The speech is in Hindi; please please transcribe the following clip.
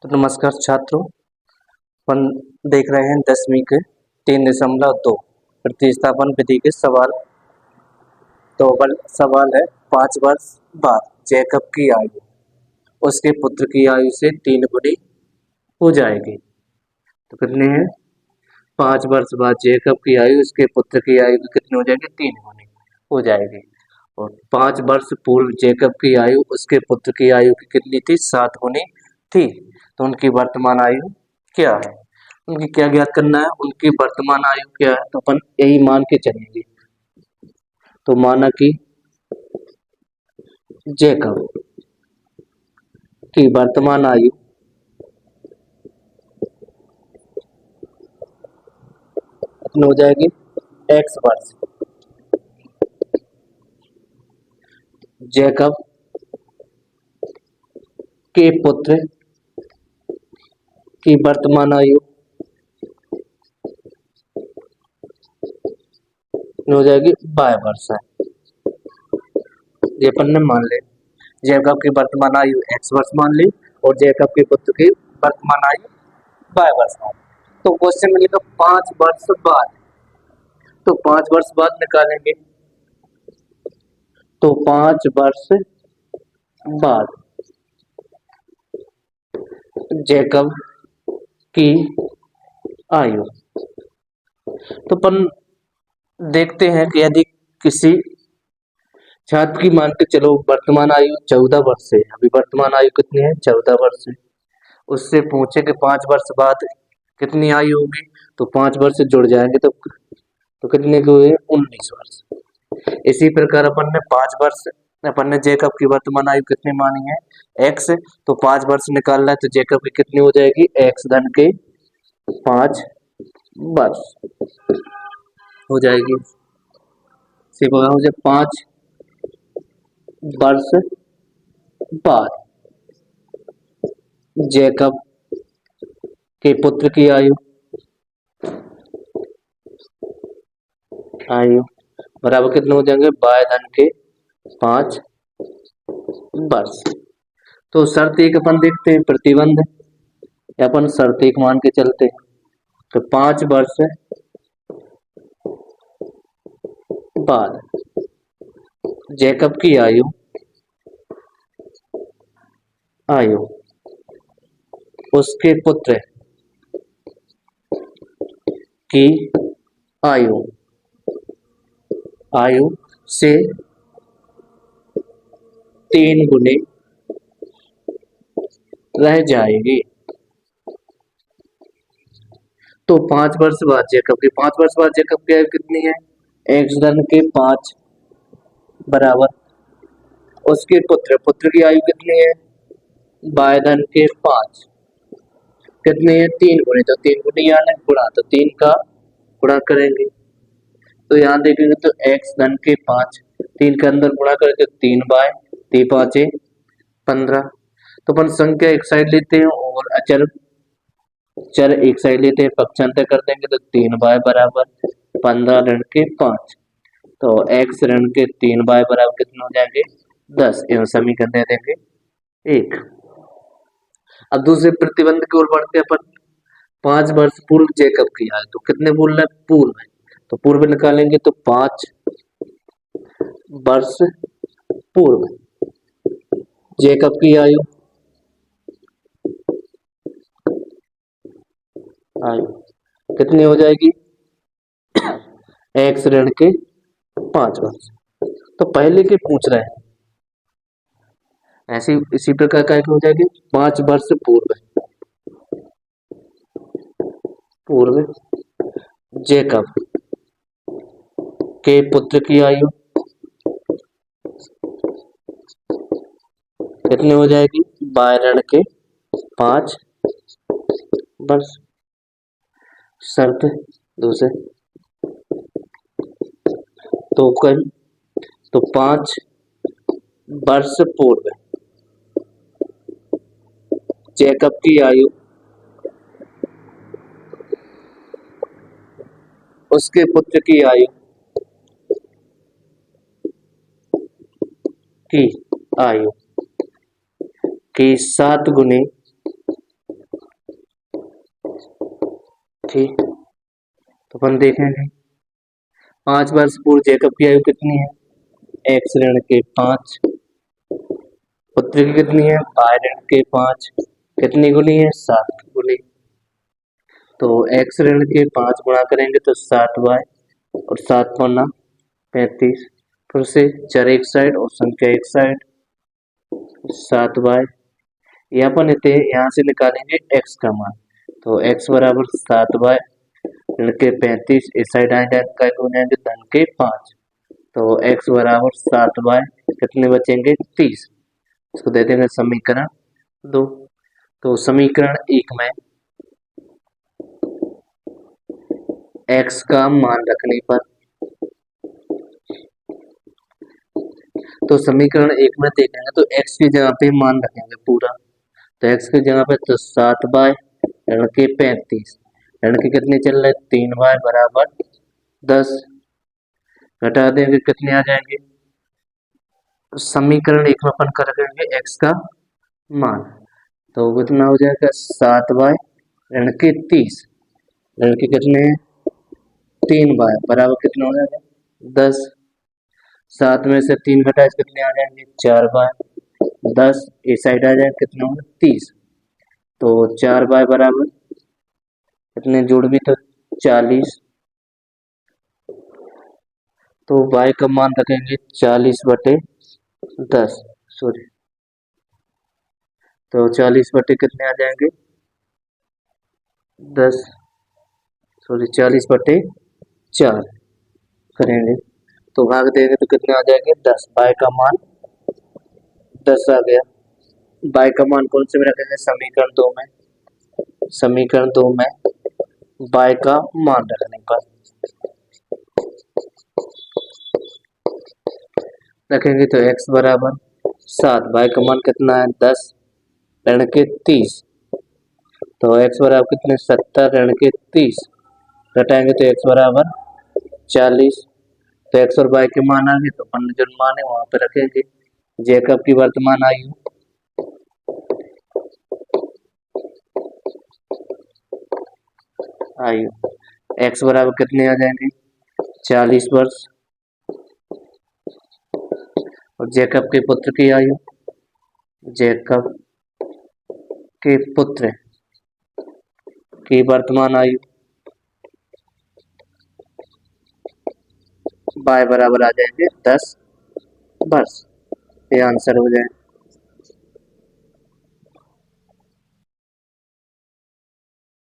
तो नमस्कार छात्रों, अपन देख रहे हैं 10वीं के 3.2 प्रतिस्थापन विधि के सवाल। तो सवाल है 5 वर्ष बाद जैकब की आयु उसके पुत्र की आयु से 3 गुनी हो जाएगी। तो कितने हैं? 5 वर्ष बाद जैकब की आयु उसके पुत्र की आयु की कितनी हो जाएगी? 3 गुनी हो जाएगी। और 5 वर्ष पूर्व जैकब की आयु उसके पुत्र की आयु की कितनी थी? 7 गुनी थी। तो उनकी वर्तमान आयु क्या है? उनकी क्या ज्ञात करना है? उनकी वर्तमान आयु क्या है? तो अपन यही मान के चलेंगे। तो माना कि जैकब की वर्तमान आयु कितनी हो जाएगी? x वर्ष। जैकब के पुत्र की वर्तमान आयु हो जाएगी y वर्ष है। ये अपन ने मान ले, जैकब की वर्तमान आयु x वर्ष मान ली और जैकब के पुत्र की वर्तमान आयु y वर्ष मान ली। तो क्वेश्चन में लिखा 5 वर्ष बाद, तो 5 वर्ष बाद निकालेंगे। तो 5 वर्ष बाद जैकब की आयु, तो अपन देखते हैं कि यदि किसी छात्र की मान के चलो वर्तमान आयु 14 वर्ष है, अभी वर्तमान आयु कितनी है? 14 वर्ष है। उससे पूछे कि 5 वर्ष बाद कितनी आयु होगी, तो 5 वर्ष जुड़ जाएंगे तो कितने के हुए? 19 वर्ष। इसी प्रकार अपन ने जैकब की वर्तमान आयु कितनी मानी है? x। तो 5 वर्ष निकालना है तो जैकब की कितनी हो जाएगी? x धन के 5 वर्ष हो जाएगी। हो जाए 5 वर्ष बाद जैकब के पुत्र की आयु बराबर कितने हो जाएंगे? y धन के 5 वर्ष। तो शर्त एक अपन देखते हैं, प्रतिबंध अपन शर्त एक मान के चलते हैं। तो 5 वर्ष बाद जैकब की आयु उसके पुत्र की आयु से 3 गुनी रह जाएगी। तो 5 वर्ष बाद जैकब की 5 वर्ष बाद जैकब की आयु कितनी है? x धन के 5 बराबर उसके पुत्र की आयु कितनी है? y धन के 5 कितनी है? 3 गुनी। तो 3 गुनी यानी गुणा, तो 3 का गुणा करेंगे। तो यहाँ देखेंगे तो x धन के 5 3 के अंदर गुणा करके 3y 3 5 15। तो अपन संख्या एक साइड लेते हैं और अचर चर एक साइड लेते हैं, पक्षांतर कर देंगे तो 3y बराबर 15 ऋण के 5। तो x ऋण के 3y बराबर कितने हो जाएंगे? 10। एवं समीकरण दे देंगे 1। अब दूसरे प्रतिबंध की ओर बढ़ते अपन। 5 वर्ष पूर्व जैकब की आयु, तो कितने बोल रहे हैं? पूर्व। तो पूर्व निकालेंगे तो 5 वर्ष पूर्व जैकब की आयु कितनी हो जाएगी? x ऋण के 5 वर्ष। तो पहले के पूछ रहे हैं, ऐसी इसी प्रकार का हो जाएगी 5 वर्ष पूर्व जैकब के पुत्र की आयु कितनी हो जाएगी? y ऋण के 5 वर्ष। शर्त दूसरे तो 5 वर्ष पूर्व जैकब की आयु उसके पुत्र की आयु की 7 गुनी ठीक, तो अपन देखेंगे 5 वर्ष पूर्व जैकब की आयु कितनी है? एक्स ऋण के 5, पुत्र की कितनी है? वाई ऋण के 5, कितनी गुनी है? 7 गुनी। तो एक्स ऋण के 5 गुणा करेंगे तो 7y और 7 गुना 35, फिर से चर एक साइड और संख्या एक साइड, 7y। यहाँ पर यहाँ से निकालेंगे x का मान, तो x बराबर 7y ऋण के 35, इस साइड आ जाएंगे धन के 5, तो x बराबर 7y कितने बचेंगे? 30। इसको दे देंगे समीकरण 2। तो समीकरण 1 में x का मान रखने पर, तो समीकरण 1 में देखेंगे तो x की जगह पे मान रखेंगे पूरा, तो x की जगह पे तो 7y ऋण के 35, ऋण के कितने चल रहे? 3y बराबर 10, घटा देंगे कितने आ जाएंगे? समीकरण 1 में अपन कर रखेंगे x का मान, तो कितना हो जाएगा? 7y ऋण के 30, ऋण के कितने हैं? 3y बराबर कितना हो जाएगा? 10। 7 में से 3 घटाए कितने आ जाएंगे? 4y, 10 इस साइड आ जाएगा कितना होगा? 30, तो 4y बराबर कितने जोड़ भी तो 40, तो y का मान रखेंगे 40/10, सॉरी, तो 40 बटे कितने आ जाएंगे? 10, सॉरी 40/4 करेंगे तो भाग देंगे तो कितने आ जाएंगे? 10। y का मान 10 आ गया। y का मान कौन से में रखेंगे? समीकरण 2 में, समीकरण 2 में y का मान रखने पर रखेंगे तो x बराबर 7, y का मान कितना है? 10 ऋण के 30, तो x बराबर कितने? 70 ऋण के 30, घटाएंगे तो x बराबर 40, तो x और y के मान आ गए, तो अपन जो मान है वहां पे रखेंगे। जैकब की वर्तमान आयु x बराबर कितने आ जाएंगे? 40 वर्ष, और जैकब के पुत्र की आयु, जैकब के पुत्र की वर्तमान आयु y बराबर आ जाएंगे 10 वर्ष। ये आंसर हो जाए।